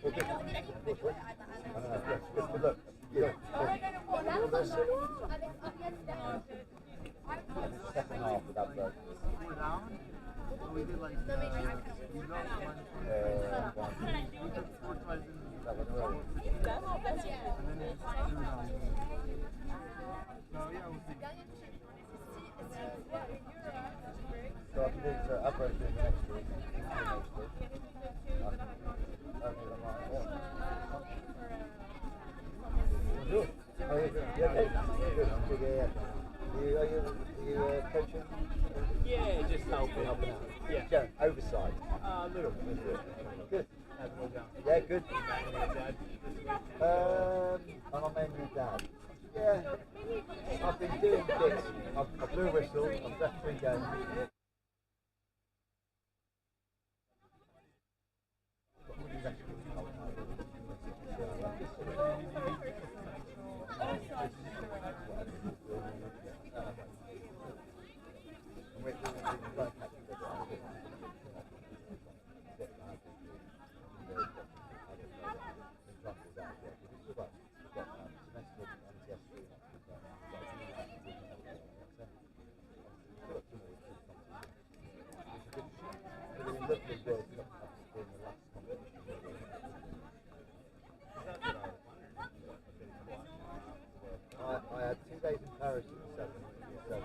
Good luck. Yeah. Second half of that bloke. We did like so I can do so I've got to do next week. Good. Oh, yeah, good. Yeah, good. Yeah. Are you coaching? yeah, just helping out. Yeah, oversight. A little bit. Good. How's it all going? Yeah, good. Banging your dad this week? I'm mainly your dad. Yeah, I've been doing bits. I blew a whistle. I've left 3 games. I had 2 days in Paris at the 7th, so it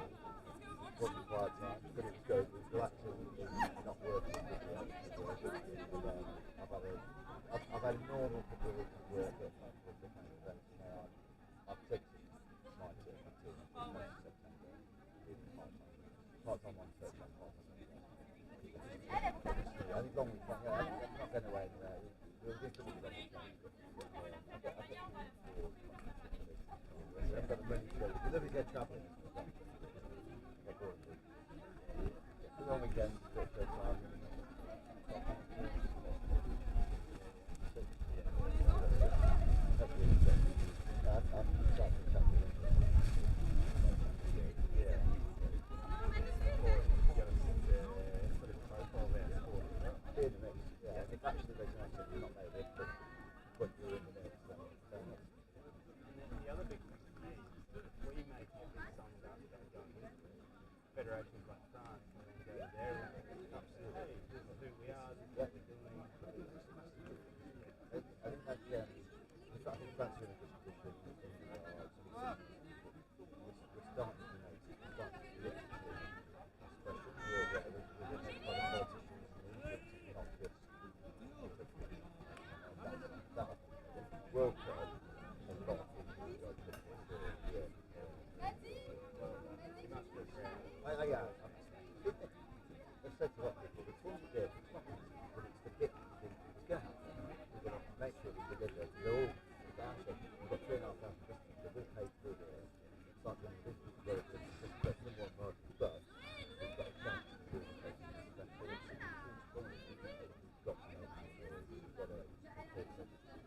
wasn't quite time, but it was good. It was relaxing, not working. I've had a normal couple of weeks of work at the kind of events, and now I've taken my team September, part-time one, third-time part-time. I think long weekend, yeah, I'm not going away anywhere. We'll do some of the I've got the money to go. You love to get travelling. The long weekend, but time. Federations like France and then go there and absolutely, hey, this is who we are, this is what we're doing. I think that's, I think that's in a good position. We're starting to notice, we're starting to look at expression where within other politicians and leaders, not just that World Cup, a lot of people who go to I've said to a lot of people, the tournament there, it's not easy, but it's the bit you think it's going to happen. We're going to make sure we deliver. They're all, as I said, we've got 3,500 customers, they're all paid through there. It's like when the business is very good, it's just the number one priority, but we've got a chance to do the place in the centre. We've got to make sure we've got a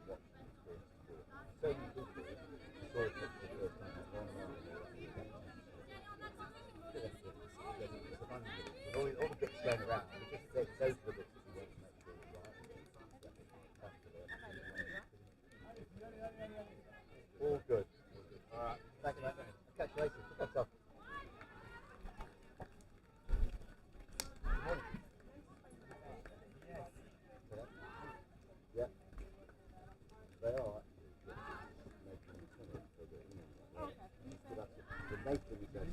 watch and experience to do it. So many people saw it for the first time online. All the bits going around, we just take those are the bits that we want to make sure we're right. All good. Alright, thank you, mate. I'll catch you later. Look at that. Good morning. Yeah. They are the nature ecosystem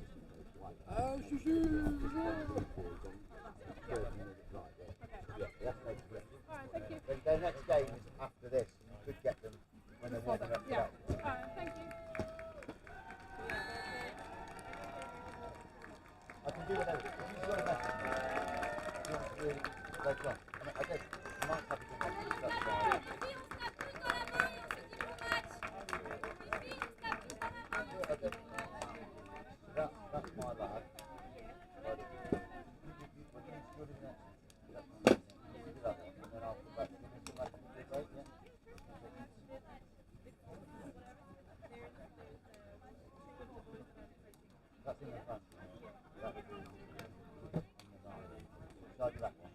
is like their next game is after this. You could get them when they're warming up. Yeah. Thank you. I can do whatever. If you've got a message, you want to really later on. I guess you might have a good message. That's fine. That's my lad. That's in the front. That would be on the 9. Shall I do that one?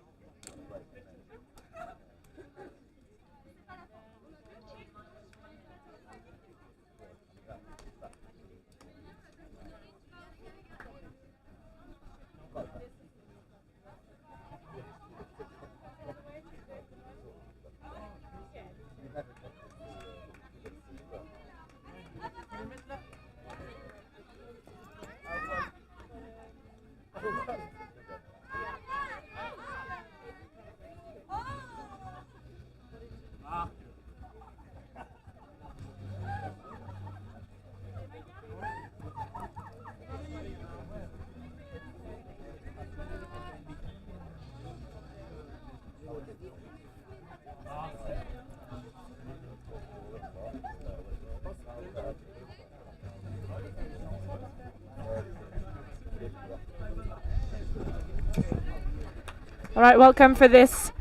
All right, welcome for this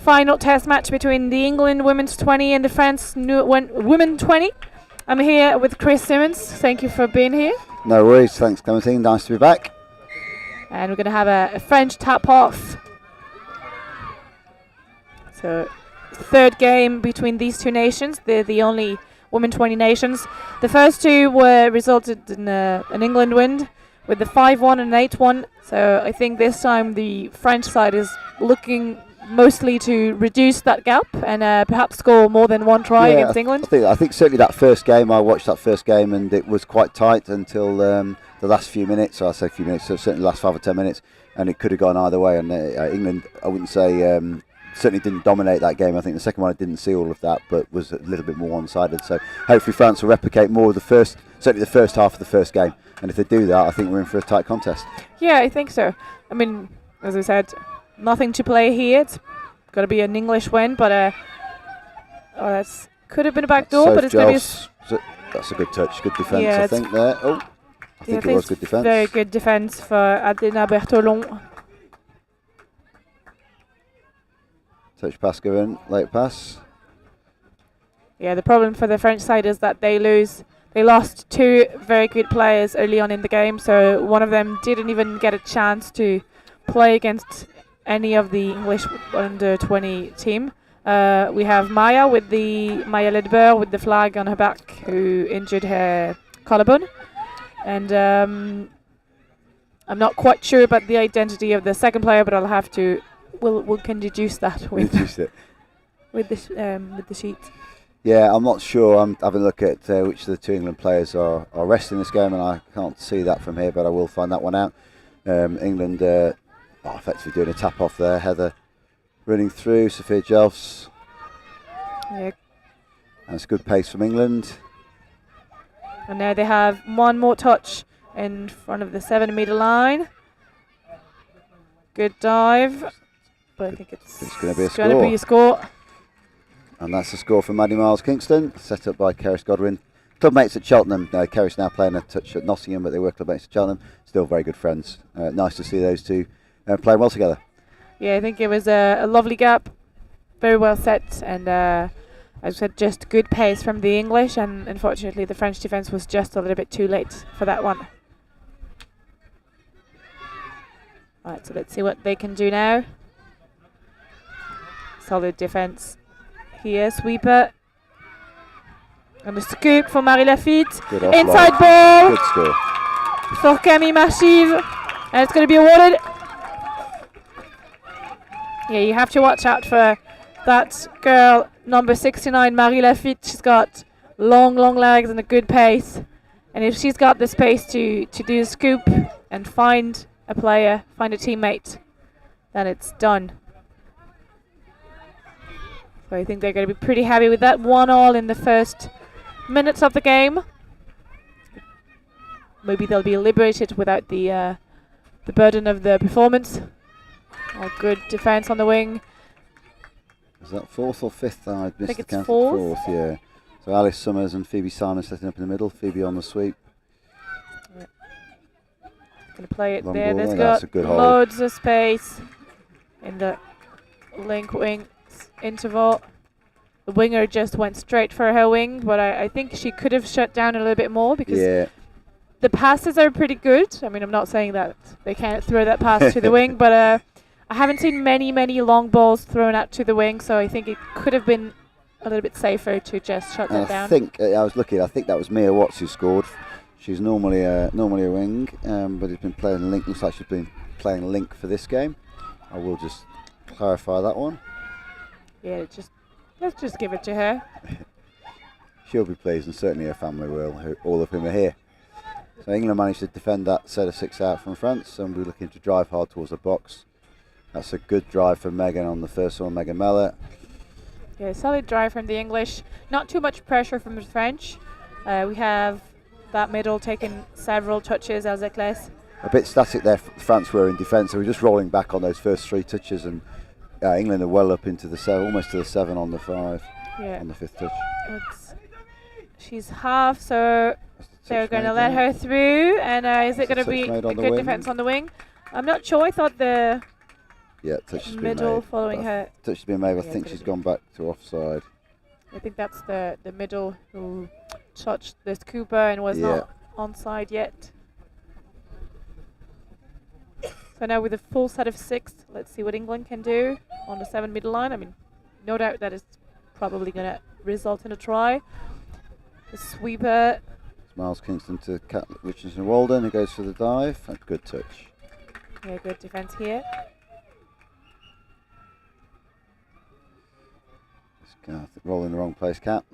final test match between the England women's 20 and the France women 20. I'm here with Chris Simmons. Thank you for being here. No worries, thanks Clementine, nice to be back. And we're going to have a French tap-off. So, third game between these two nations. They're the only women 20 nations. The first two were resulted in an England win with the 5-1 and 8-1. So I think this time the French side is looking mostly to reduce that gap and perhaps score more than one try against England. I think certainly that first game, I watched that first game and it was quite tight until the last few minutes. So I say few minutes, so certainly the last 5 or 10 minutes, and it could have gone either way. And England, I wouldn't say certainly didn't dominate that game. I think the second one I didn't see all of that, but was a little bit more one-sided. So hopefully France will replicate more of certainly the first half of the first game. And if they do that, I think we're in for a tight contest. Yeah, I think so. I mean, as I said, nothing to play here. It's got to be an English win, but that's could have been a backdoor, but it's going to be. That's a good touch, good defence. Yeah, I think there. Oh, I think it was good defence. Very good defence for Adina Bertolon. Touch pass given, late pass. Yeah, the problem for the French side is that they lost two very good players early on in the game, so one of them didn't even get a chance to play against any of the English under 20 team. We have Maya Ledber with the flag on her back, who injured her collarbone, and I'm not quite sure about the identity of the second player, but I'll have to. We can deduce that with the sheet. Yeah, I'm not sure. I'm having a look at which of the two England players are resting this game, and I can't see that from here, but I will find that one out. England effectively doing a tap off there. Heather running through, Sophia Jelfs. Yeah. And it's good pace from England. And now they have one more touch in front of the 7-metre line. Good dive. But I think it's going to be a score. And that's the score for Maddie Miles Kingston, set up by Keris Godwin. Club mates at Cheltenham. Keris now playing a touch at Nottingham, but they were club mates at Cheltenham. Still very good friends. Nice to see those two playing well together. Yeah, I think it was a lovely gap. Very well set. And as I said, just good pace from the English. And unfortunately, the French defence was just a little bit too late for that one. Right, so let's see what they can do now. Solid defence. Here, sweeper. And a scoop for Marie Lafitte. Inside ball. Good score. For Camille Marchive. And it's going to be awarded. Yeah, you have to watch out for that girl, number 69, Marie Lafitte. She's got long legs and a good pace. And if she's got the space to do a scoop and find a player, find a teammate, then it's done. So I think they're going to be pretty happy with that. 1-1 in the first minutes of the game. Maybe they'll be liberated without the burden of the performance. Good defence on the wing. Is that fourth or fifth? I missed the count. Fourth, yeah. So Alice Summers and Phoebe Simon setting up in the middle. Phoebe on the sweep. Yeah. Going to play it Long there. ball, There's that's got loads of space in the link wing interval. The winger just went straight for her wing, but I think she could have shut down a little bit more because the passes are pretty good. I mean, I'm not saying that they can't throw that pass to the wing, but I haven't seen many long balls thrown out to the wing, so I think it could have been a little bit safer to just shut that down. I think I was looking. I think that was Mia Watts who scored. She's normally a wing, but has been playing link. Looks like she's been playing link for this game. I will just clarify that one. Yeah, let's just give it to her. She'll be pleased, and certainly her family will, all of whom are here. So England managed to defend that set of 6 out from France, and we're looking to drive hard towards the box. That's a good drive from Megan on the first one, Megan Mellor. Yeah, solid drive from the English. Not too much pressure from the French. We have that middle taking several touches, Elzekles. A bit static there, France were in defence, so we're just rolling back on those first 3 touches, and England are well up into the 7, almost to the 7 on the 5, on the 5th touch. She's half, so they're going to let her through, and is it going to be a good defence on the wing? I'm not sure. I thought the Yeah, touch has been middle made. following her. Touch has been made. I Yeah, think it's she's gonna gone back to offside. I think that's the middle who touched this Cooper and was not onside yet. So now with a full set of 6, let's see what England can do on the 7 middle line. I mean, no doubt that is probably going to result in a try. The sweeper. It's Miles Kingston to Richardson Walden, who goes for the dive. A good touch. Yeah, good defence here. Roll in the wrong place, Cat.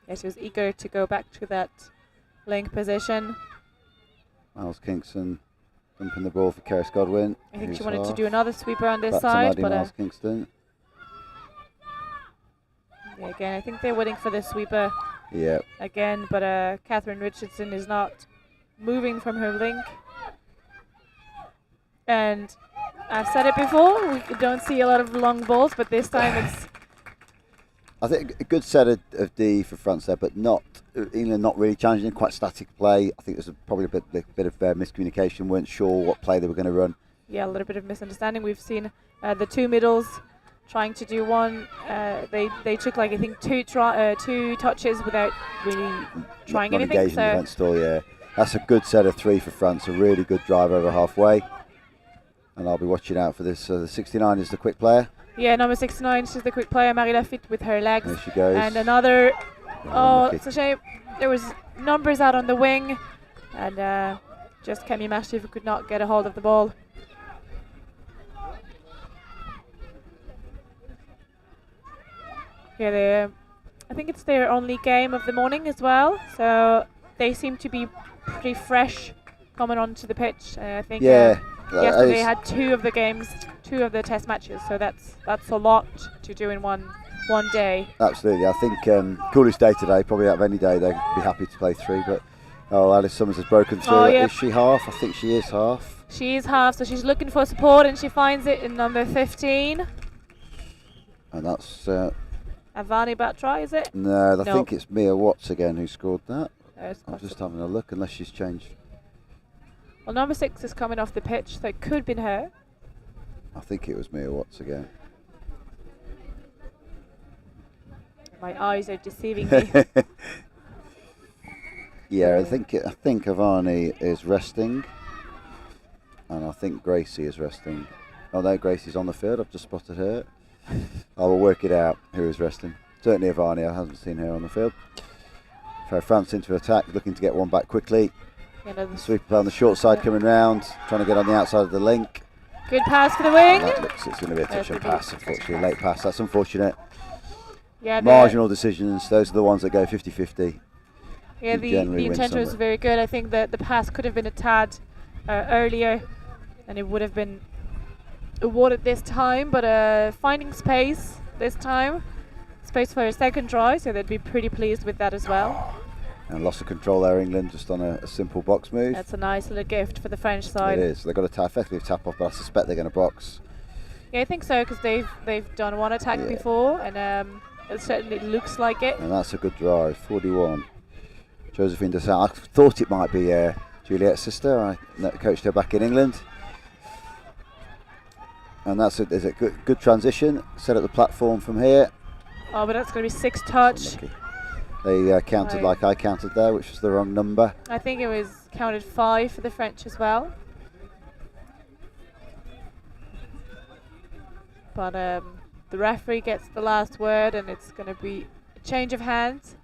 Yeah, she was eager to go back to that link position. Miles Kingston dumping the ball for Keris Godwin. I think she wanted to do another sweeper on this back side, to but Miles Kingston. Yeah, again, I think they're waiting for the sweeper. Yeah. Again, but Catherine Richardson is not moving from her link. And I've said it before, we don't see a lot of long balls, but this time it's... I think a good set of D for France there, but not England not really challenging, quite static play. I think there's probably a bit of miscommunication, weren't sure what play they were going to run. Yeah, a little bit of misunderstanding. We've seen the 2 middles trying to do one. They took, like, I think, two touches without really trying anything. Engaging the defence stall, yeah. That's a good set of 3 for France, a really good drive over halfway. And I'll be watching out for this. The 69 is the quick player. Yeah, number 69, she's the quick player, Marie Lafitte with her legs. There she goes. And another, it's a shame, there was numbers out on the wing, and just Kemi Mashif could not get a hold of the ball. Yeah, I think it's their only game of the morning as well, so they seem to be pretty fresh coming onto the pitch. I think yesterday had 2 of the games, 2 of the test matches, so that's a lot to do in one day. Absolutely, I think coolest day today, probably out of any day they'd be happy to play 3, but Alice Summers has broken through. Oh, yeah. Is she half? I think she is half. She is half, so she's looking for support and she finds it in number 15. And that's... Avani Batra, is it? No, I think it's Mia Watts again who scored that. I'm just having a look, unless she's changed. Well, number 6 is coming off the pitch, so it could have been her. I think it was Mia Watts again. My eyes are deceiving me. Yeah, I think Avani is resting, and I think Gracie is resting. Oh no, Gracie's on the field. I've just spotted her. I will work it out who is resting. Certainly Avani, I haven't seen her on the field. So France into attack, looking to get one back quickly. Sweeper on the short side coming round, trying to get on the outside of the link. Good pass for the wing. That looks, it's going to be a touch and pass, unfortunately. Late pass, that's unfortunate. Yeah, marginal decisions, those are the ones that go 50-50. Yeah, the intention was very good. I think that the pass could have been a tad earlier and it would have been awarded this time, but finding space this time, space for a second try, so they'd be pretty pleased with that as well. And loss of control there, England, just on a simple box move. That's a nice little gift for the French side. It is. They've got to effectively tap off, but I suspect they're going to box. Yeah, I think so, because they've done one attack before, and it certainly looks like it. And that's a good drive, 41. Josephine Descent. I thought it might be Juliet's sister. I coached her back in England. And that's there's a good transition. Set up the platform from here. Oh, but that's going to be 6 touch. They counted like I counted there, which was the wrong number. I think it was counted 5 for the French as well. But the referee gets the last word, and it's going to be a change of hands.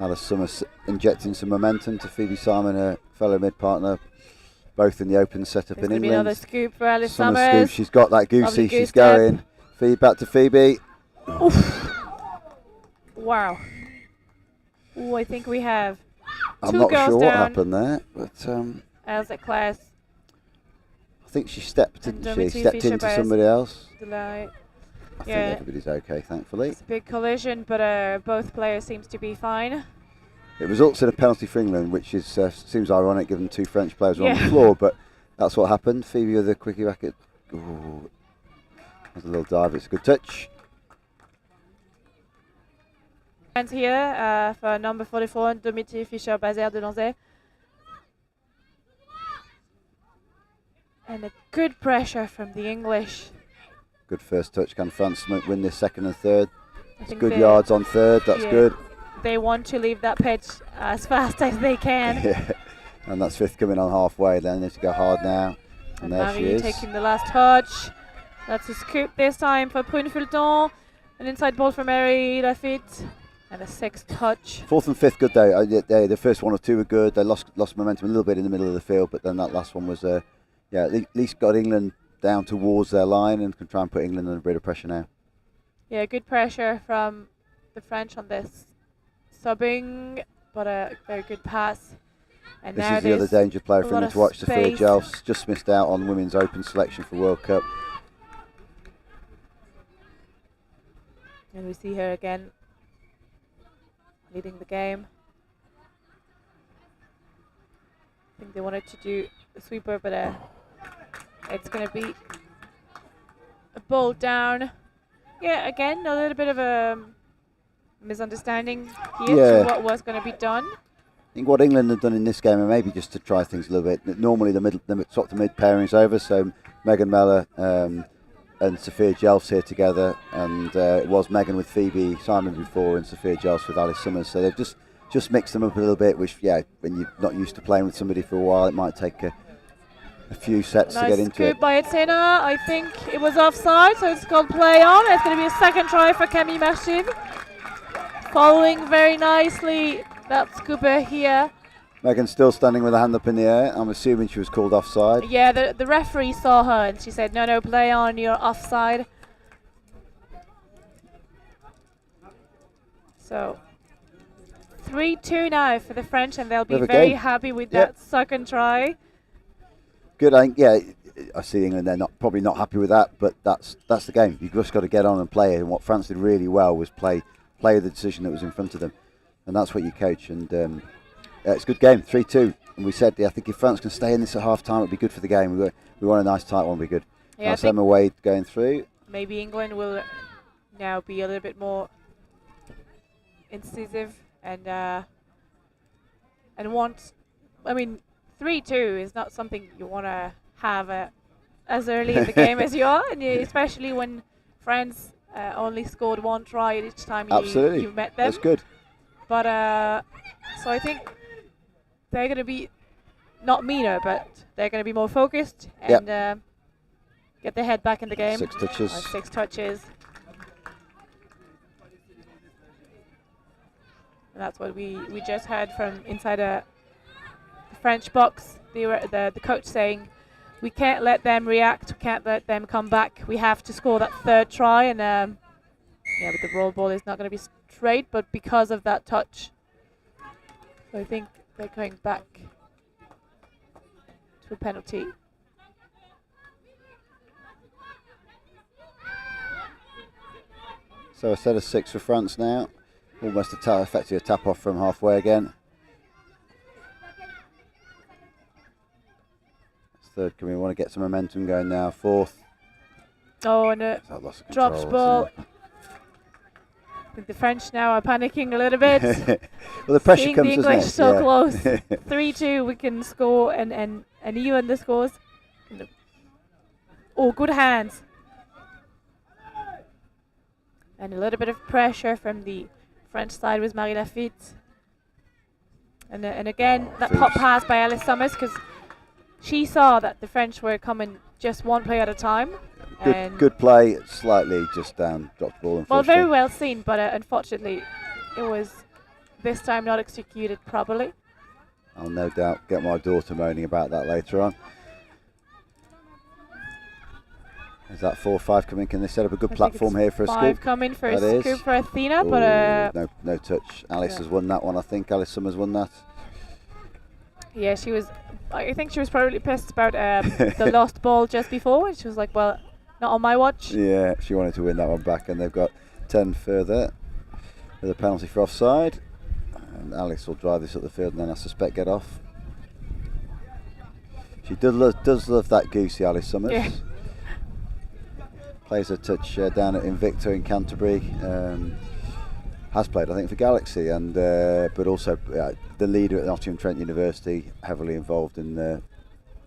Alice Summers injecting some momentum to Phoebe Simon, her fellow mid-partner, both in the open setup in England. Another scoop for Alice Summers. Scoop. She's got that goosey, she's going. Feed back to Phoebe. Oof. Wow. Oh, I think we have I'm not sure what happened there, but Elsa Claes. I think she stepped, didn't she? Stepped into somebody else. I think everybody's okay, thankfully. It's a big collision, but both players seems to be fine. It results in a penalty for England, which is seems ironic given 2 French players were on the floor, but that's what happened. Phoebe with a quickie racket. Ooh. There's a little dive, it's a good touch. Hands here for number 44, Dimitri Fischer-Bazer de Lanzay. And a good pressure from the English. Good first touch. Can France win this second and third? I think Good yards on third. That's good. They want to leave that pitch as fast as they can. Yeah. And that's fifth coming on halfway. Then needs to go hard now. And there she Marie is. taking the last touch. That's a scoop this time for Prune-Fulton. An inside ball for Mary Lafitte. And a sixth touch. Fourth and fifth good though. The first one or two were good. They lost momentum a little bit in the middle of the field, but then that last one was, at least got England down towards their line and can try and put England under a bit of pressure now. Yeah, good pressure from the French on this subbing, but a very good pass. And This now is the other danger player for England to watch. Sophia space. Jelfs just missed out on women's open selection for World Cup. And we see her again leading the game. I think they wanted to do a sweeper, but it's going to be a ball down. Yeah, again, a little bit of a misunderstanding here to what was going to be done. I think what England have done in this game, and maybe just to try things a little bit, normally the top to mid pairing's over, so Megan Meller and Sophia Jelfs here together, and it was Megan with Phoebe Simon before and Sophia Jelfs with Alice Summers, so they've just mixed them up a little bit, which, when you're not used to playing with somebody for a while, it might take a few sets to get into it. Nice scoop by Etienne. I think it was offside, so it's called play on. It's going to be a second try for Camille Marchiv. Following very nicely that scooper here. Megan's still standing with her hand up in the air. I'm assuming she was called offside. Yeah, the referee saw her and she said, no, play on, you're offside. So 3-2 now for the French, and they'll be very happy with that second try. Good, I see England, they're probably not happy with that, but that's the game. You've just got to get on and play it, and what France did really well was play the decision that was in front of them, and that's what you coach. And it's a good game, 3-2. And we said, I think if France can stay in this at half time, it'd be good for the game. We want a nice tight one, it'd be good. Yeah, Nice Emma Wade going through. Maybe England will now be a little bit more incisive and want. I mean, 3-2 is not something you want to have as early in the game as you are, and especially when France only scored one try each time you met them. That's good. But so I think they're going to be not meaner, but they're going to be more focused and get their head back in the game. 6 touches. 6 touches. And that's what we just heard from inside the French box. The coach saying, we can't let them react, we can't let them come back. We have to score that third try, and but the roll ball is not going to be straight, but because of that touch. So I think they're going back to a penalty. So a set of 6 for France now. Almost effectively a tap off from halfway again. Third, we want to get some momentum going now. Fourth. Oh, and a dropped ball. I think the French now are panicking a little bit. Well, the pressure Seeing comes, the English doesn't it? so close. 3-2, we can score and even the scores. Oh, good hands. And a little bit of pressure from the French side with Marie Lafitte. And again, that pop pass by Alice Summers, because she saw that the French were coming just one play at a time. Good play, slightly just down, dropped the ball. Well, very well seen, but unfortunately, it was this time not executed properly. I'll no doubt get my daughter moaning about that later on. Is that 4-5 coming? Can they set up a good platform here for a scoop? 5 coming for a scoop for Athena, but no touch. Alice has won that one, I think. Alice Summers won that. Yeah, she was. I think she was probably pissed about the lost ball just before, and she was like, "Well, not on my watch." Yeah, she wanted to win that one back, and they've got 10 further with a penalty for offside. And Alice will drive this up the field, and then I suspect get off. She does love that goosey, Alice Summers. Yeah. Plays a touch down at Invicta in Canterbury. has played, I think, for Galaxy, and but also the leader at Nottingham Trent University, heavily involved in the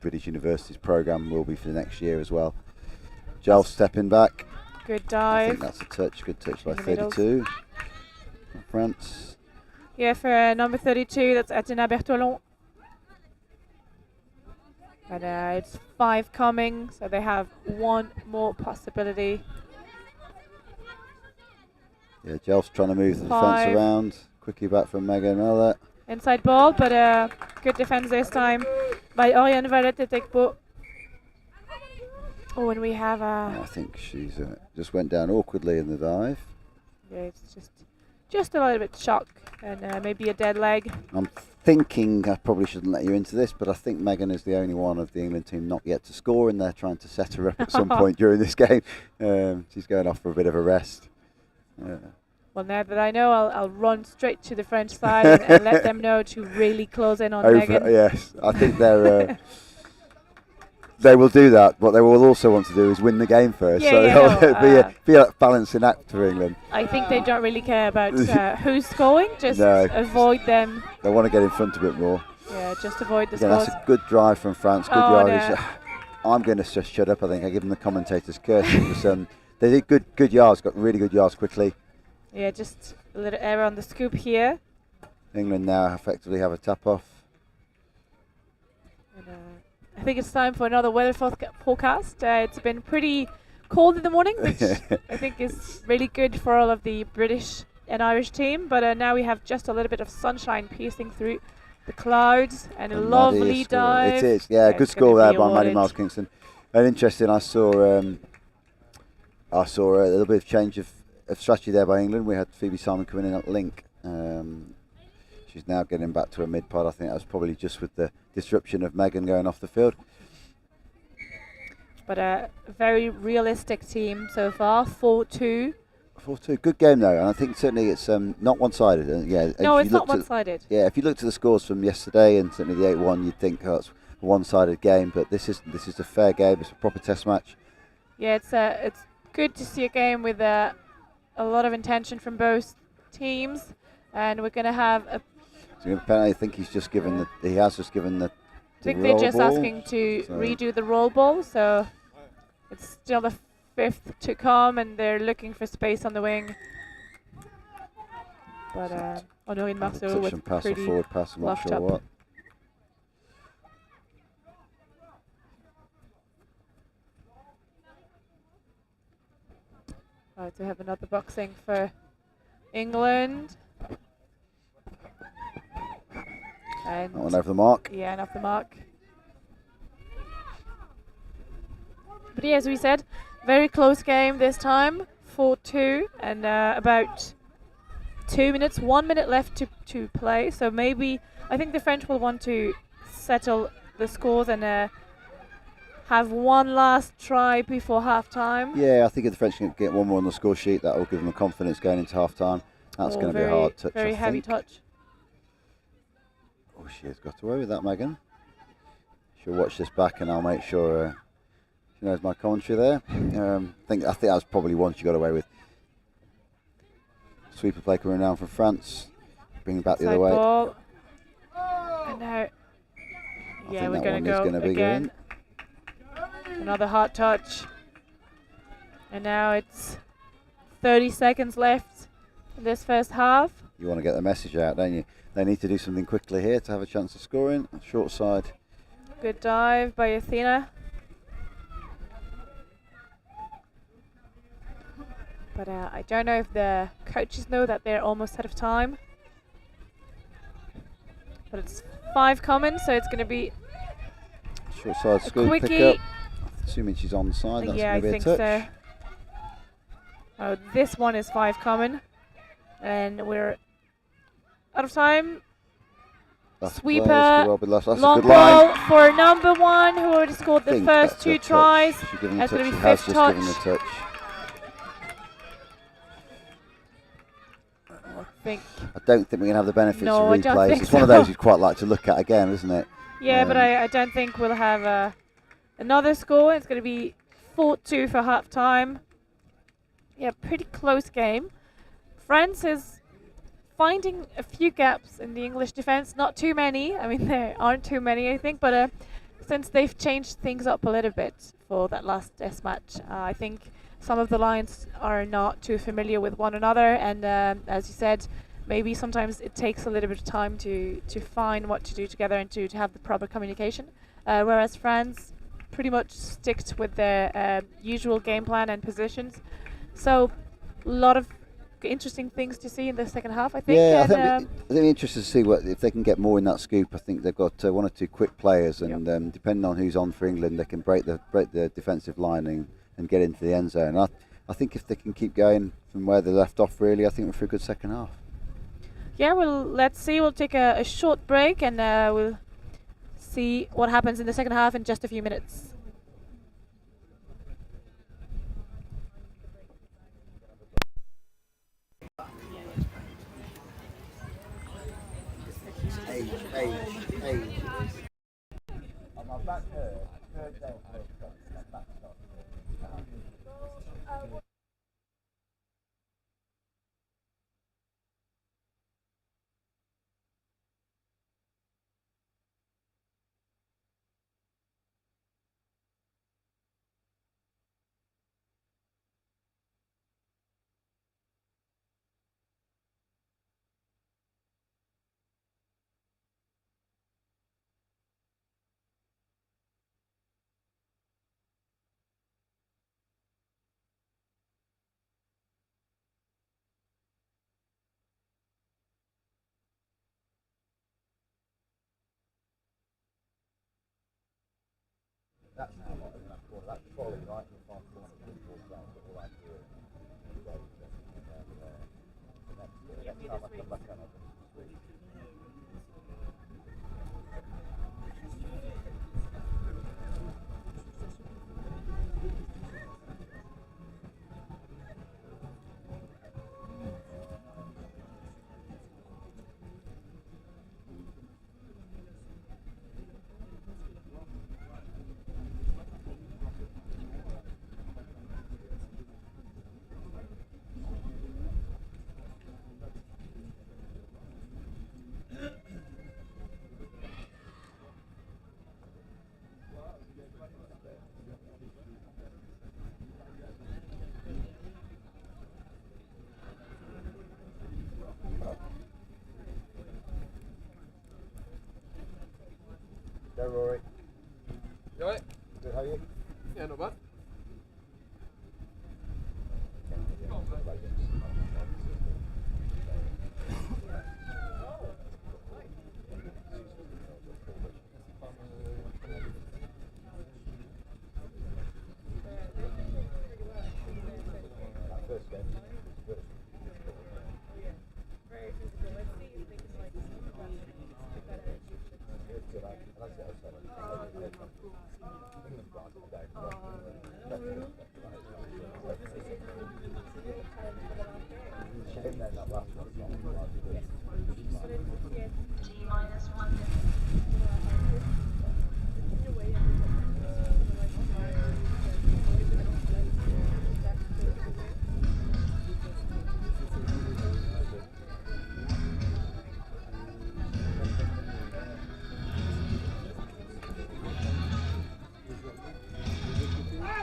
British Universities programme, will be for the next year as well. Giles stepping back. Good I think dive. that's a touch. Good touch by In the middle. 32 from France. Yeah, for number 32, that's Athena Bertolon. And it's 5 coming, so they have one more possibility. Yeah, Giles trying to move the 5. defence around. Quickly back from Megan Miller. Inside ball, but good defense this time by Oriane Valette-Tekpo. Oh, and we have I think she's just went down awkwardly in the dive. yeah, it's just a little bit shock and maybe a dead leg. I'm thinking I probably shouldn't let you into this, but I think Megan is the only one of the England team not yet to score, and they're trying to set her up at some point during this game. She's going off for a bit of a rest. Well, now that I know, I'll run straight to the French side and let them know to really close in on Megan. Yes, I think they're. They will do that. What they will also want to do is win the game first. Yeah, so yeah, it'll be a balancing act for England. I think they don't really care about who's scoring, just No. avoid them. They want to get in front a bit more. Yeah, just avoid the Yeah, scores. that's a good drive from France. Good Oh, yardage. I'm going to just shut up. I think I give them the commentator's curse. It was, they did good yards. Got really good yards quickly. Yeah, just a little error on the scoop here. England now effectively have a tap off. And, I think it's time for another weather forecast. It's been pretty cold in the morning, which I think is really good for all of the British and Irish team. But now we have just a little bit of sunshine piercing through the clouds and a lovely dive. It is, yeah, good it's score gonna there be by Maddie awarded. Miles Kingston. And interesting, I saw a little bit of change of strategy there by England. We had Phoebe Simon coming in at link. She's now getting back to a mid pod. I think that was probably just with the disruption of Megan going off the field. But a very realistic team so far, 4-2. 4-2, good game though, and I think certainly it's not one-sided. No, it's not one-sided. Yeah, if you looked at the scores from yesterday and certainly the 8-1, you'd think it's a one-sided game. But this is a fair game. It's a proper test match. Yeah, it's good to see a game with a lot of intention from both teams, and we're going to have a. So apparently, I think he has just given the. I think they're just asking to redo the roll ball, so it's still the 5th to come, and they're looking for space on the wing. But Honorine Marceau was pass pretty or forward pass, I'm not fluffed sure up. what. Right, we have another boxing for England. And That one over the mark. yeah, and off the mark. But yeah, as we said, very close game this time, 4-2, and about 1 minute left to play. So maybe, I think the French will want to settle the scores and have one last try before half-time. Yeah, I think if the French can get one more on the score sheet, that will give them the confidence going into half-time. That's going to be a hard touch, Very I heavy think. touch. Oh, she has got away with that, Megan. She'll watch this back, and I'll make sure she knows my commentary there. I think that was probably one she got away with. Sweeper play coming down from France, bringing back the other way. Ball. And now, yeah, we're going to go again. Another hot touch. And now it's 30 seconds left in this first half. You want to get the message out, don't you? They need to do something quickly here to have a chance of scoring. Short side. Good dive by Athena. But I don't know if the coaches know that they're almost out of time. But it's 5 coming, so it's going to be Short side a scoop, quickie. pick up. Assuming she's on the side, that's Yeah, I going to be think a touch. so. Oh, this one is 5 coming. And we're out of time. That's Sweeper, that's a long good line. ball for number 1, who already scored the Think first that's 2 a touch. tries. She's given a That's touch. going to She be has 5th just touch. given a touch. I don't think we're going to have the benefits No, of I don't replays. think It's one of so. those you'd quite like to look at again, isn't it? Yeah, but I don't think we'll have another score. It's going to be 4-2 for half time. Yeah, pretty close game. France is finding a few gaps in the English defence. Not too many. I mean, there aren't too many, I think. But since they've changed things up a little bit for that last test match, I think some of the lines are not too familiar with one another. And as you said, maybe sometimes it takes a little bit of time to find what to do together and to have the proper communication. Whereas France pretty much sticked with their usual game plan and positions. So a lot of interesting things to see in the second half, I think. Yeah, and, I think it'll be interesting to see if they can get more in that scoop. I think they've got one or two quick players, and depending on who's on for England, they can break the defensive line and get into the end zone. I think if they can keep going from where they left off, really, I think we're for a good second half. Yeah, well, let's see. We'll take a short break, and we'll see what happens in the second half in just a few minutes. On my back third day my back That's now what in that corner. That's trolley right in front of the football ground, all that here. Next time I come back on, I'll switch. Go, Rory. You alright? Good, how are you? Yeah, not bad. First game was good.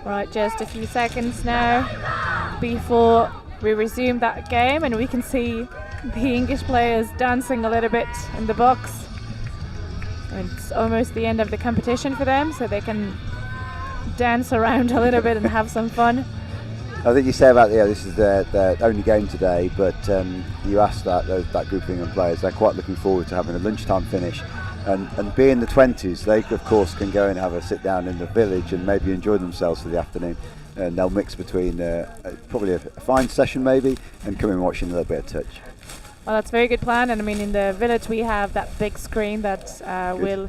Right, just a few seconds now before we resume that game, and we can see the English players dancing a little bit in the box. It's almost the end of the competition for them, so they can dance around a little bit and have some fun. I think you say about this is their only game today, but you asked that group of England players, they're quite looking forward to having a lunchtime finish. And being the 20s, they of course can go and have a sit down in the village and maybe enjoy themselves for the afternoon. And they'll mix between probably a fine session maybe and come and watching a little bit of touch. Well, that's a very good plan, and I mean in the village we have that big screen that will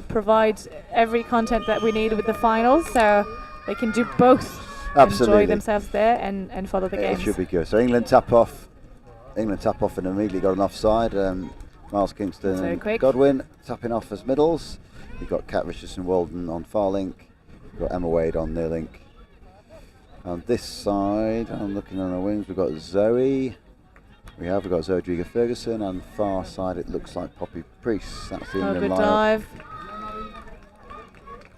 provide every content that we need with the finals, so they can do both. Absolutely. Enjoy themselves there and follow the games. It should be good. So England tap off and immediately got an offside. Miles Kingston and Godwin tapping off as middles. You've got Kat Richardson-Walden on far link. You've got Emma Wade on near link. On this side, I'm looking on the wings, we've got Zoe. We have got Zodriga Ferguson, and far side it looks like Poppy Priest. That's the Oh, England good lineup. dive.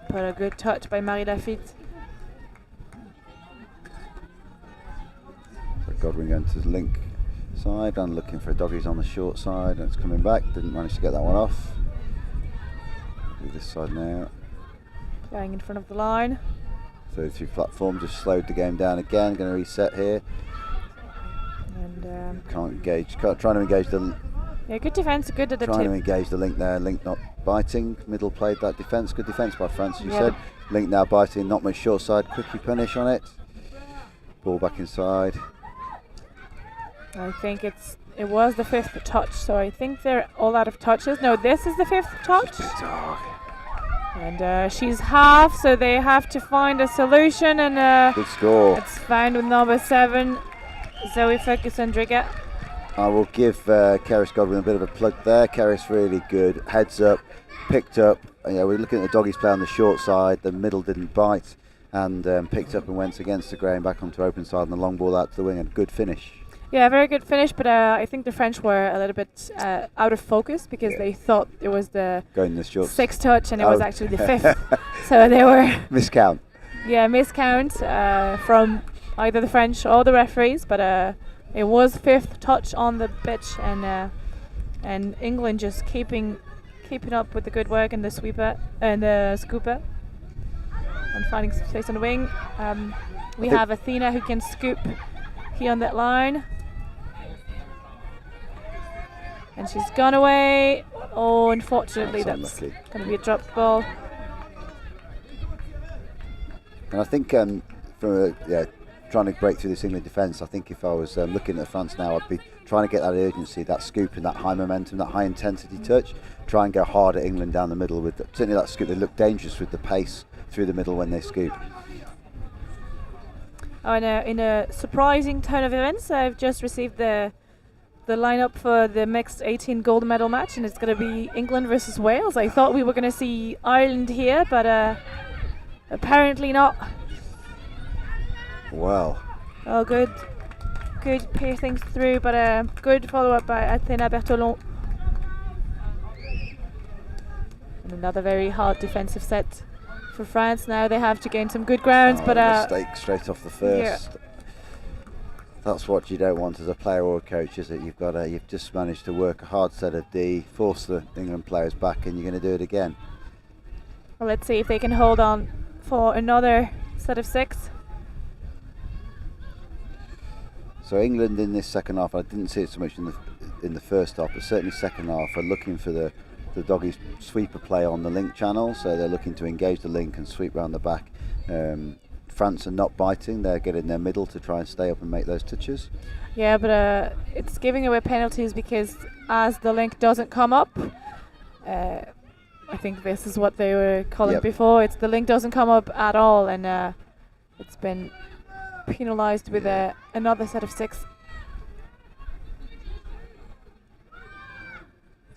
But a good touch by Marie Lafitte. So Godwin going to the link side and looking for doggies on the short side, and it's coming back. Didn't manage to get that one off. Do this side now. Going in front of the line. 33 platform, just slowed the game down again. Going to reset here. And Can't engage. Trying to engage the. yeah, good defense, good at the Trying to tip. engage the link there. Link not biting. Middle played that defense. Good defense by France, as you Yeah. said. Link now biting. Not much short side. Quickly punish on it. Ball back inside. I think it was the 5th touch, so I think they're all out of touches. No, this is the 5th touch. Dog. And she's half, so they have to find a solution, and Good score. it's found with number 7, Zoe Ferguson-Drigger. I will give Keris Godwin a bit of a plug there. Keris really good. Heads up, picked up. Yeah, we're looking at the doggies play on the short side. The middle didn't bite, and picked up and went against the grain back onto open side, and the long ball out to the wing. And good finish. Yeah, very good finish, but I think the French were a little bit out of focus because they thought it was the Going the short 6th touch, and it was actually the 5th. So they were miscount. miscount from either the French or the referees, but it was 5th touch on the pitch, and England just keeping up with the good work and the sweeper and the scooper and finding space on the wing. We have Athena who can scoop here on that line. And she's gone away. Oh, unfortunately, that's unlucky. going to be a dropped ball. And I think trying to break through this England defence, I think if I was looking at France now, I'd be trying to get that urgency, that scoop and that high momentum, that high intensity touch. Try and go hard at England down the middle with certainly that scoop. They look dangerous with the pace through the middle when they scoop. Oh, and in a surprising turn of events, I've just received the lineup for the mixed 18 gold medal match, and it's going to be England versus Wales. I thought we were going to see Ireland here, but apparently not. Well. Oh, good pair things through, but good follow-up by Athena Bertolon. And another very hard defensive set for France. Now they have to gain some good grounds, but mistake straight off the first. Yeah. That's what you don't want as a player or a coach, is it? You've just managed to work a hard set of D, force the England players back, and you're going to do it again. Well, let's see if they can hold on for another set of 6. So England in this second half, I didn't see it so much in the first half, but certainly second half, are looking for the doggies sweeper play on the link channel, so they're looking to engage the link and sweep round the back. France are not biting, they're getting their middle to try and stay up and make those touches. Yeah, but it's giving away penalties because as the link doesn't come up, I think this is what they were calling before, it's the link doesn't come up at all, and it's been penalised with another set of 6.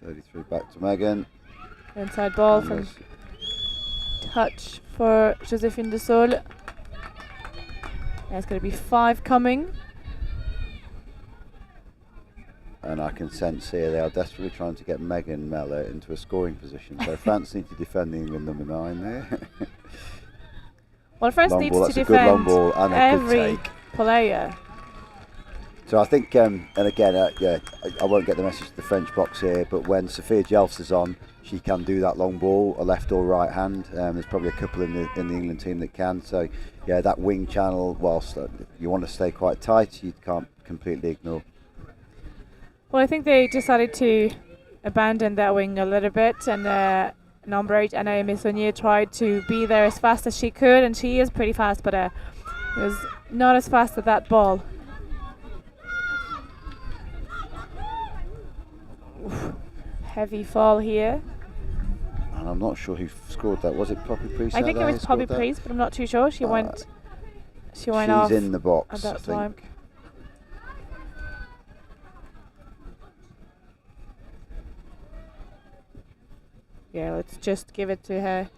33 back to Megan. Inside ball And from touch for Joséphine de Saulles. There's going to be 5 coming. And I can sense here they are desperately trying to get Megan Mellor into a scoring position. So France need to defend the England number 9 there. Well, France Long needs ball, to that's a good long defend ball and a good every take. player. So I think, and again, I won't get the message to the French box here, but when Sophia Jelfs is on, she can do that long ball, a left or right hand. There's probably a couple in the England team that can. So, yeah, that wing channel, whilst you want to stay quite tight, you can't completely ignore. Well, I think they decided to abandon that wing a little bit, and number 8, Anna Messonnier, tried to be there as fast as she could, and she is pretty fast, but it was not as fast as that ball. Oof. Heavy fall here. And I'm not sure who scored that. Was it Poppy Priest? I think it was Poppy Priest, but I'm not too sure. She went off. She's in the box, at that I think. time. Yeah, let's just give it to her.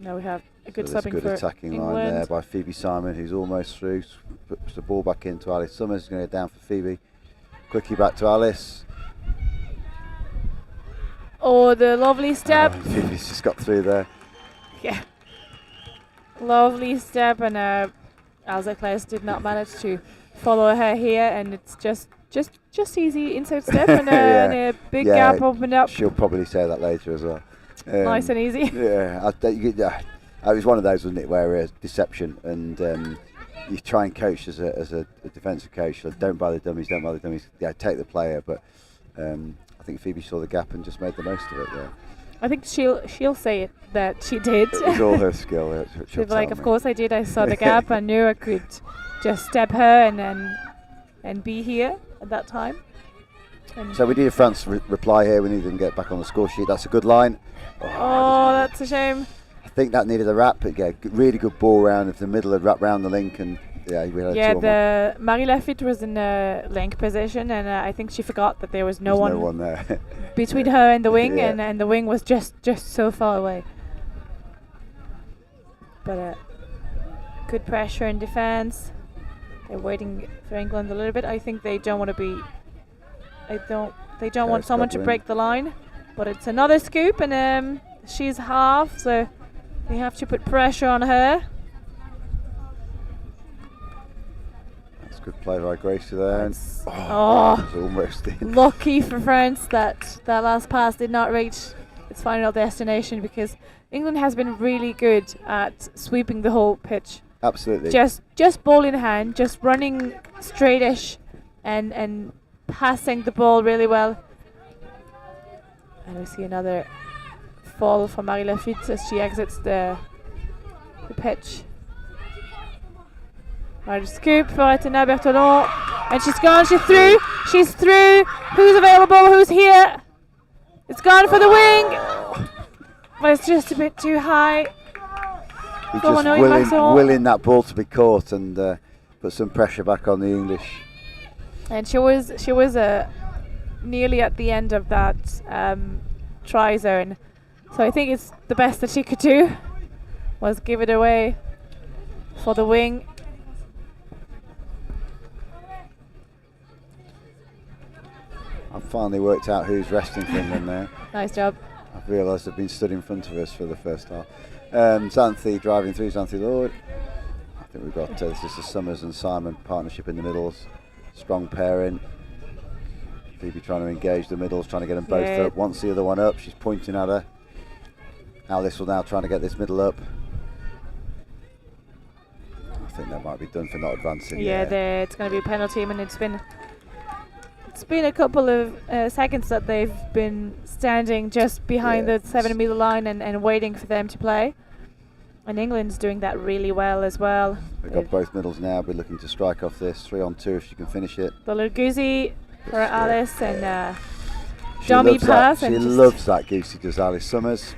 Now we have a good So there's a subbing good for attacking England. line there by Phoebe Simon, who's almost through. Puts the ball back into Alice Summers. Going to go down for Phoebe. Quickly back to Alice. Oh, the lovely step. Phoebe's just got through there. Yeah. Lovely step, and Elsa Klaes did not manage to follow her here, and it's just easy inside step and, and a big gap opened up. She'll probably say that later as well. Nice and easy. Yeah, it was one of those, wasn't it, where deception and you try and coach as a defensive coach. Like, don't buy the dummies. Yeah, take the player, but I think Phoebe saw the gap and just made the most of it. Yeah. I think she'll say it that she did. It was all her skill. She'll be like, of course I did. I saw the gap. I knew I could just step her and be here at that time. And So we need a France reply here. We need them to get back on the score sheet. That's a good line. oh, that's a shame. I think that needed a wrap, but yeah, really good ball round. If the middle had wrapped round the link, and yeah, we had Yeah, two on one. the Marie Lafitte was in a link position, and I think she forgot that there was no There's one no one there. between her and the wing, Yeah. and the wing was just so far away. But good pressure in defence. They're waiting for England a little bit. I think they don't want to be. They don't want someone to Scotland. break the line. But it's another scoop, and she's half, so they have to put pressure on her. That's good play by Gracie there. And That's- it oh. was almost in. Lucky for France that last pass did not reach its final destination, because England has been really good at sweeping the whole pitch. Absolutely. Just ball in hand, just running straightish and passing the ball really well. And we see another fall for Marie Lafitte as she exits the pitch. Right, scoop for Tina Bertolon, and she's gone. She's through. Who's available? Who's here? It's gone for the wing, but it's just a bit too high. He's Go just on, Owen Maxwell. willing that ball to be caught and put some pressure back on the English. And she was nearly at the end of that try zone, so I think it's the best that she could do was give it away for the wing. I've finally worked out who's resting for England now. Nice job. I've realised they've been stood in front of us for the first half. Xanthi driving through, Xanthi Lord. I think we've got this is the Summers and Simon partnership in the middles. Strong pairing. Phoebe trying to engage the middles, trying to get them both Yeah. up. Wants the other one up. She's pointing at her. Alice will now trying to get this middle up. I think that might be done for not advancing. Yeah, it's going to be a penalty, and it's been a couple of seconds that they've been standing just behind Yeah. the 7-meter line and waiting for them to play. And England's doing that really well as well. We've got both middles now. We're looking to strike off this 3-on-2 if she can finish it. The little goosey for Yes, yeah. Alice, and She dummy loves pass. That. She and just loves that goosey, does Alice Summers.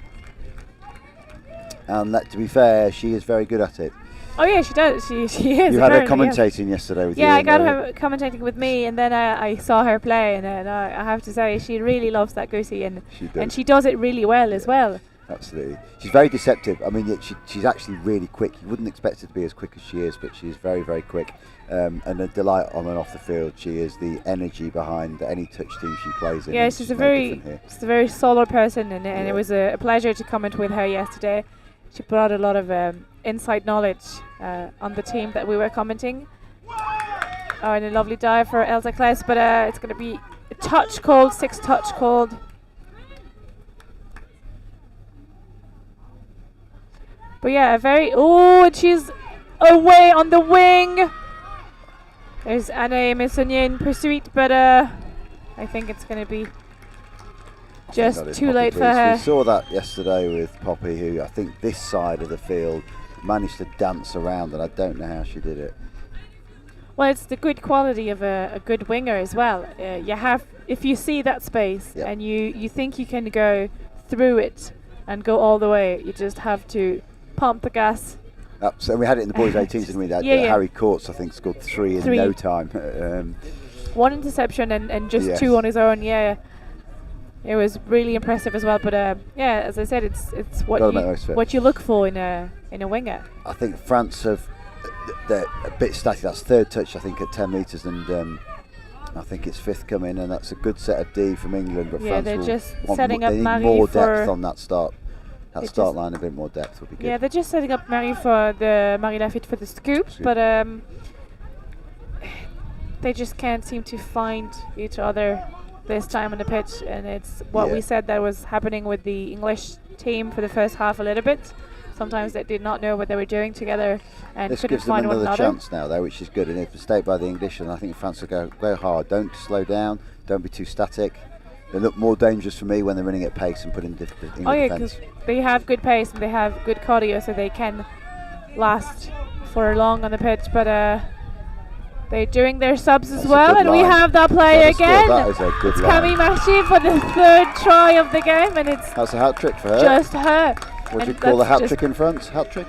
And that, to be fair, she is very good at it. Oh yeah, she does. She is. You had her apparently, yes. commentating yesterday with you. Yeah, I and, got her commentating with me, and then I saw her play, and I have to say she really loves that goosey, and She does. and she does it really well as well. Absolutely. She's very deceptive. I mean, she's actually really quick. You wouldn't expect her to be as quick as she is, but she is very, very quick. And a delight on and off the field. She is the energy behind any touch team she plays in. Yeah, and she's no a very different solar person, and Yeah. it was a pleasure to comment with her yesterday. She brought a lot of inside knowledge on the team that we were commenting. Oh, and a lovely dive for Elsa Klaes, but it's going to be a touch called, 6 touch called. But yeah, and she's away on the wing. There's Anne Messonnier in pursuit, but I think it's going to be just That is too Poppy late for Cleese. her. We saw that yesterday with Poppy, who I think this side of the field managed to dance around, and I don't know how she did it. Well, it's the good quality of a good winger as well. If you see that space Yep. and you think you can go through it and go all the way, you just have to pump the gas. So we had it in the boys' 18s, didn't we? That Yeah, yeah. Harry Courts, I think, scored 3 in 3. no time. 1 interception and just Yes. 2 on his own. Yeah. It was really impressive as well. But yeah, as I said, it's Gotta make the most of it. what you look for in a winger. I think France have they're a bit static. That's third touch, I think, at 10 metres, and I think it's fifth coming, and that's a good set of D from England. But Yeah, France they're will just want setting they up need Marie more for depth on that start. That They start just- line, a bit more depth would be good. Yeah, they're just setting up Marie Lafitte for the scoop, Scoop. but they just can't seem to find each other this time on the pitch, and it's what we Yeah. said that was happening with the English team for the first half a little bit. Sometimes they did not know what they were doing together and This couldn't gives them find one another another. chance now, though, which is good. And it's a mistake by the English, and I think France will go hard. Don't slow down. Don't be too static. They look more dangerous for me when they're running at pace and putting England Oh yeah, defence. because they have good pace and they have good cardio, so they can last for long on the pitch. But they're doing their subs as That's a well, good and we line. have that player That is good. again. That is a good It's line. Camille Marchi for the third try of the game, and it's That's a hat trick for her. just her. What do you and call the that's hat just- trick in France? Hat trick?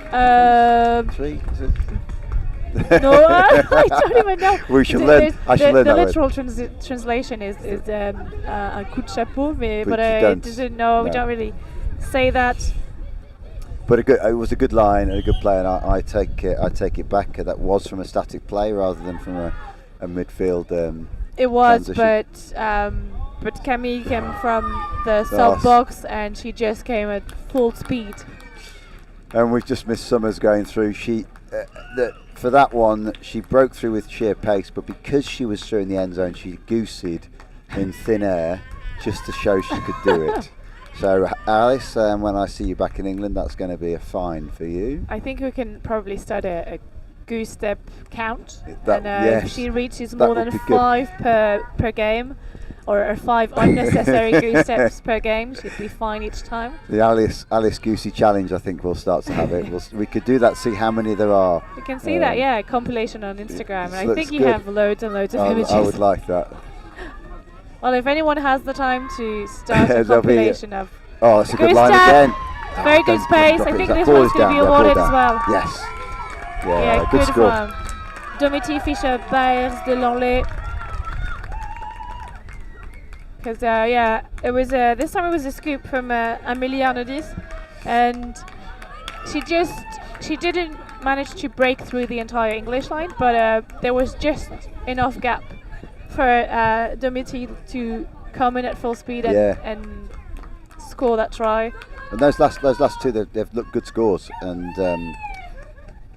3? Is it? No, I don't even know. We should The- learn. there's- I should the, learn the that word. literal translation is un coup de chapeau, But but you I don't. didn't know. We No. don't really say that. But it was a good line and a good play, and I take it back. That was from a static play rather than from a midfield. It was, transition. but Camille came from the sub box and she just came at full speed. And we've just missed Summers going through. For that one, she broke through with sheer pace, but because she was through in the end zone, she gooseyed in thin air just to show she could do it. So Alice, when I see you back in England, that's going to be a fine for you. I think we can probably start a goose step count, That- and if yes, she reaches that more would than be good. 5 per game, or 5 unnecessary goose steps per game, she'd be fine each time. The Alice Goosey Challenge, I think we'll start to have it. We could do that, see how many there are. You can see that, yeah, a compilation on Instagram, and I looks think you good. have loads and loads of images. I would like that. Well, if anyone has the time to start a There'll be- compilation of Oh, that's a good Goose line step. again. very good Don't space, drop I it. think That this ball one's is going to down, be yeah, ball awarded down. as well. Yes. Yeah, good score. from Domiti Fischer Byers de Lanley. Because it was this time it was a scoop from Amélie Arnaudis, and she didn't manage to break through the entire English line, but there was just enough gap for Domiti to come in at full speed and score that try. And those last two, they've looked good scores, and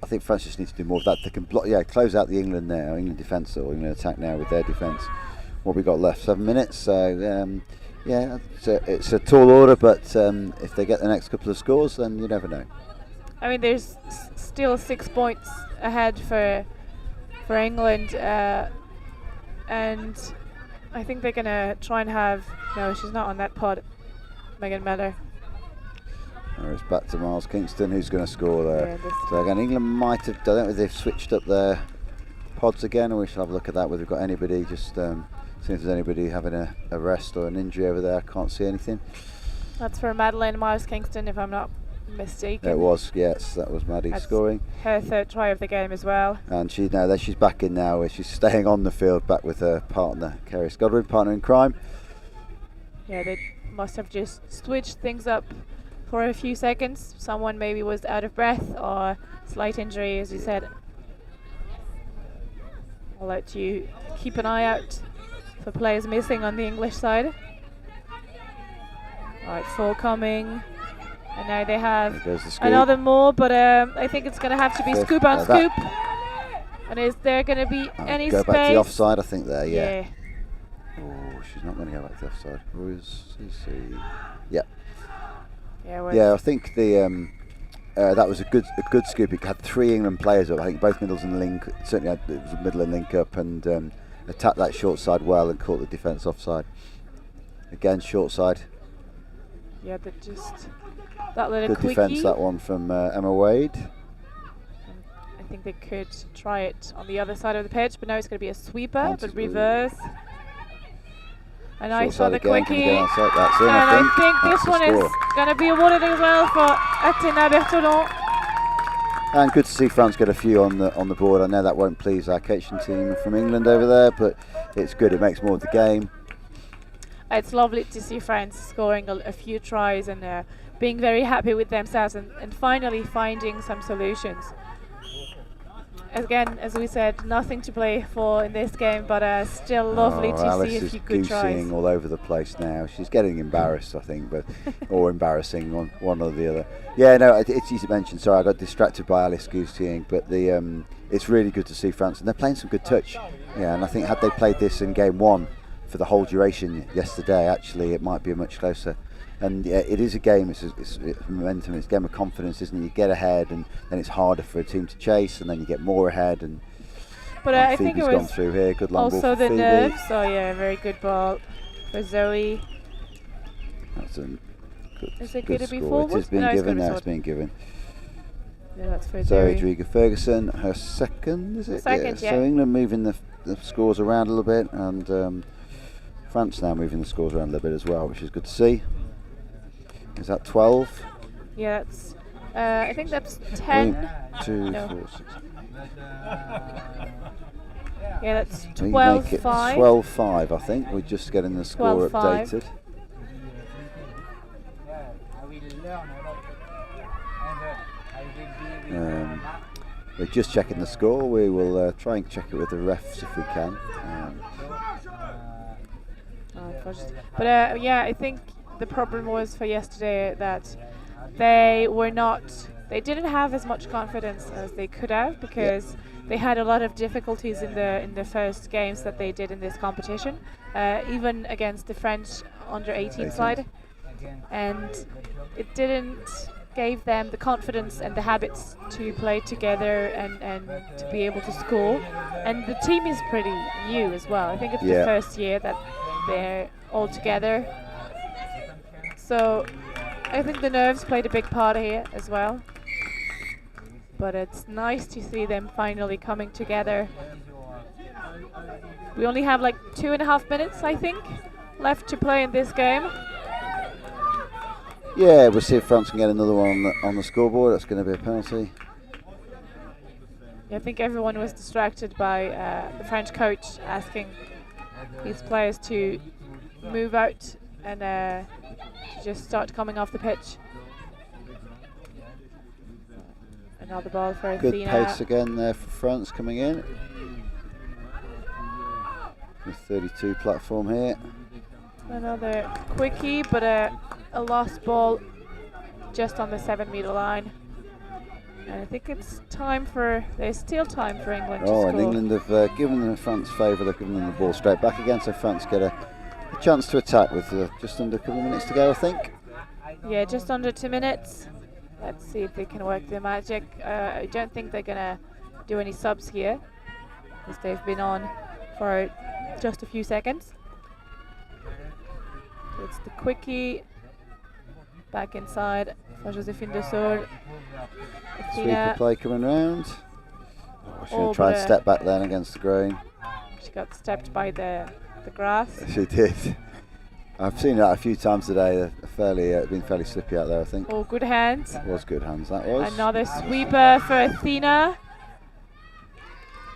I think France just needs to do more of that. They can close out the England defence or England attack now with their defence. What we got left? 7 minutes. So it's a tall order, but if they get the next couple of scores, then you never know. I mean, there's still 6 points ahead for England, and I think they're gonna try and have. No, she's not on that pod. Megan Miller. It's back to Miles Kingston, who's going to score there. Yeah, this- So again, England might have. I don't know if they've switched up their pods again, or we shall have a look at that. Whether we've got anybody, just see if there's anybody having a rest or an injury over there. I can't see anything. That's for Madeleine Miles Kingston, if I'm not mistaken. It was, yes, that was Maddie That's scoring, her third try of the game as well. and she's back in now. She's staying on the field, back with her partner, Kerry Skodrin, partner in crime. Yeah, they must have just switched things up for a few seconds. Someone maybe was out of breath or slight injury, as you said. I'll let you keep an eye out for players missing on the English side. Alright, 4 coming. And now they have There goes the scoop. another more, but I think it's going to have to be Fifth. scoop on That- scoop. And is there going to be any Go space? back to the offside, I think there. Yeah. Yeah. Oh, she's not going to go back to the offside. Yeah. Yeah, Yeah, I think that was a good scoop. It had 3 England players up. I think both middles and link. Certainly, it was a middle and link up, and attacked that short side well and caught the defence offside. Again, short side. Yeah, but just that little Good quickie. defence, that one from Emma Wade. I think they could try it on the other side of the pitch, but now it's going to be a sweeper, Counted, but reverse. And I Short saw side the again, can we quickie. get outside? That's in, And I think That's this the one is score. going to be awarded as well for Athena Bertolon. And good to see France get a few on the board. I know that won't please our coaching team from England over there, but it's good. It makes more of the game. it's lovely to see France scoring a few tries and being very happy with themselves and finally finding some solutions. Again, as we said, nothing to play for in this game, but still lovely to Alice see a is few good tries. gooseying all over the place now. She's getting embarrassed, I think, but or embarrassing one or the other. Yeah, no, it's easy to mention. Sorry, I got distracted by Alice gooseying, but it's really good to see France, and they're playing some good touch. Yeah, and I think had they played this in game one for the whole duration yesterday, actually, it might be much closer. And yeah, it is a game. It's momentum. It's a game of confidence, isn't it? You get ahead, and then it's harder for a team to chase, and then you get more ahead. And but I think it Phoebe's was gone through here. Good long ball also for the Phoebe. nerves. Oh yeah, very good ball for Zoe. That's a good, Is it good going to be score. forward? It is being No, it's given. gonna be Now it's being given. Yeah, that's for Zoe Zoe. Rodriguez-Ferguson, her second, is it? Second, yeah. So England moving the scores around a little bit, and France now moving the scores around a little bit as well, which is good to see. Is that 12? Yeah, that's. I think that's 10. 1, 2, No. 4, 6. Yeah, that's We make it 12-5. 12-5, I think. We're just getting the score 12-5. updated. We're just checking the score. We will try and check it with the refs if we can. But yeah, I think the problem was for yesterday that they didn't have as much confidence as they could have, because they had a lot of difficulties in the first games that they did in this competition, even against the French under 18 side, and it didn't gave them the confidence and the habits to play together and to be able to score. And the team is pretty new as well. I think it's the first year that they're all together. So I think the nerves played a big part here as well. But it's nice to see them finally coming together. We only have like 2.5 minutes, I think, left to play in this game. Yeah, we'll see if France can get another one on the scoreboard. That's going to be a penalty. I think everyone was distracted by the French coach asking his players to move out and to just start coming off the pitch. Another ball for Good Athena. pace again there for France coming in. The 32 platform here. Another quickie, but a lost ball just on the 7-meter line. And I think it's time for, there's still time for England to score. And England have given them France favour. They've given them the ball straight back again, so France get a chance to attack with just under a couple of minutes to go, I think. Yeah, just under 2 minutes. Let's see if they can work their magic. I don't think they're going to do any subs here, because they've been on for just a few seconds. So it's the quickie back inside for Joséphine de Sol. Sweeper play coming round. She's going to try and but step back then against the grain. she got stepped by the grass. She did. I've seen that a few times today. They're been fairly slippy out there, I think. Oh, good hands. It was good hands, that was. Another sweeper for Athena.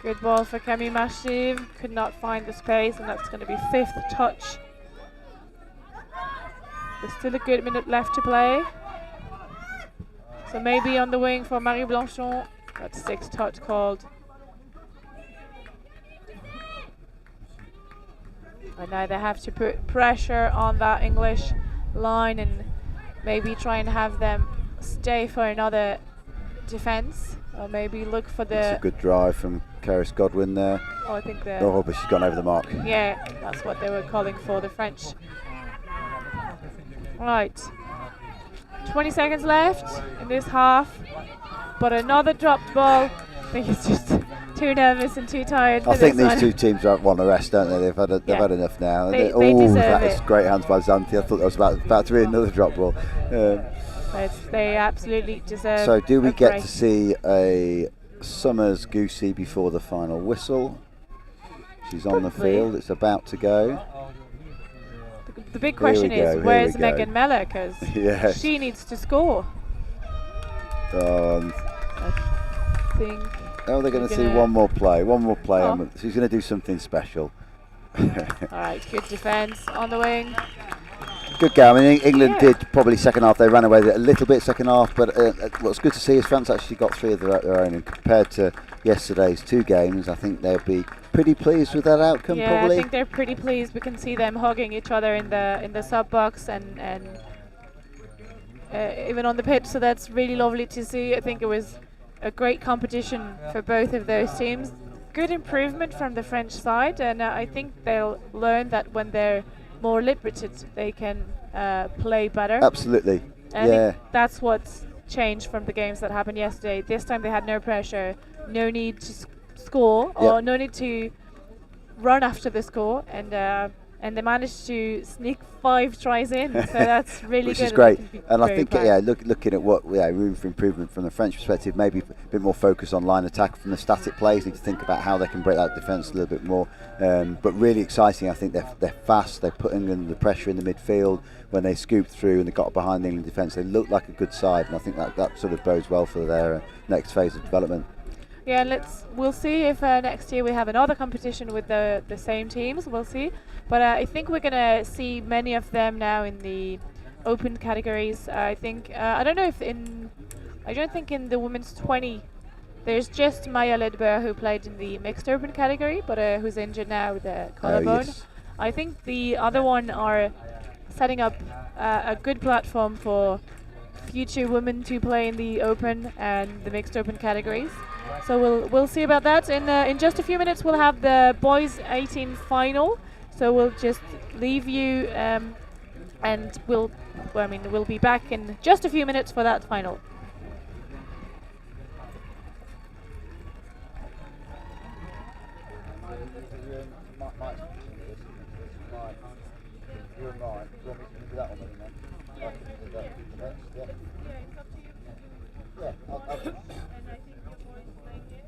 Good ball for Camille Machiv. Could not find the space, and that's going to be 5th touch. There's still a good minute left to play. So maybe on the wing for Marie Blanchon. That's 6th touch called. And now they have to put pressure on that English line and maybe try and have them stay for another defence, or maybe look for the. That's a good drive from Karis Godwin there. Oh, I think the. Oh, but she's gone over the mark. Yeah, that's what they were calling for, the French. Right. 20 seconds left in this half, but another dropped ball. I think it's just too nervous and too tired. I think these two teams want a rest, don't they? They've had enough now. They deserve that's it. great hands by Zanti. I thought that was about to be another drop ball. They absolutely deserve. So do we a get break. to see a Summers goosey before the final whistle? She's on the Probably. field. It's about to go. The big question Here we is, go, where's here we go. Megan Meller? Because Yes. she needs to score. I think. Oh, they're going to see gonna- one more play. Oh. And she's going to do something special. All right, good defence on the wing. Good game. I mean, England Yeah. did probably second half. They ran away with it a little bit second half, but what's good to see is France actually got 3 of their own. And compared to yesterday's 2 games, I think they'll be pretty pleased with that outcome. Yeah, probably. I think they're pretty pleased. We can see them hugging each other in the sub box and even on the pitch. So that's really lovely to see. I think it was a great competition for both of those teams. Good improvement from the French side, and I think they'll learn that when they're more liberated, they can play better. Absolutely. And I Yeah. think that's what's changed from the games that happened yesterday. This time they had no pressure, no need to score, or no need to run after the score, and they managed to sneak 5 tries in. So that's really Which good. is great. They can be And I very think, proud. looking at what room for improvement from the French perspective, maybe a bit more focus on line attack from the static plays. Need to think about how they can break that defence a little bit more. But really exciting. I think they're fast. They're putting in the pressure in the midfield when they scooped through and they got behind the England defence. They look like a good side, and I think that sort of bodes well for their next phase of development. Yeah, we'll see if next year we have another competition with the same teams. We'll see, but I think we're gonna see many of them now in the open categories. I think I don't think in the women's 20 there's just Maya Ledber who played in the mixed open category, but who's injured now with the collarbone. Yes. I think the other one are setting up a good platform for future women to play in the open and the mixed open categories. So we'll see about that. In just a few minutes, we'll have the boys 18 final. So we'll just leave you, and we'll be back in just a few minutes for that final.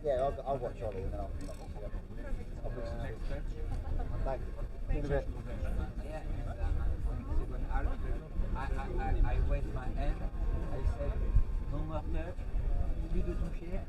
Yeah, I'll watch Ollie and then I'll listen to it. Thank you. In a bit. I waved my hand. I said, non marqueur, plus de toucher.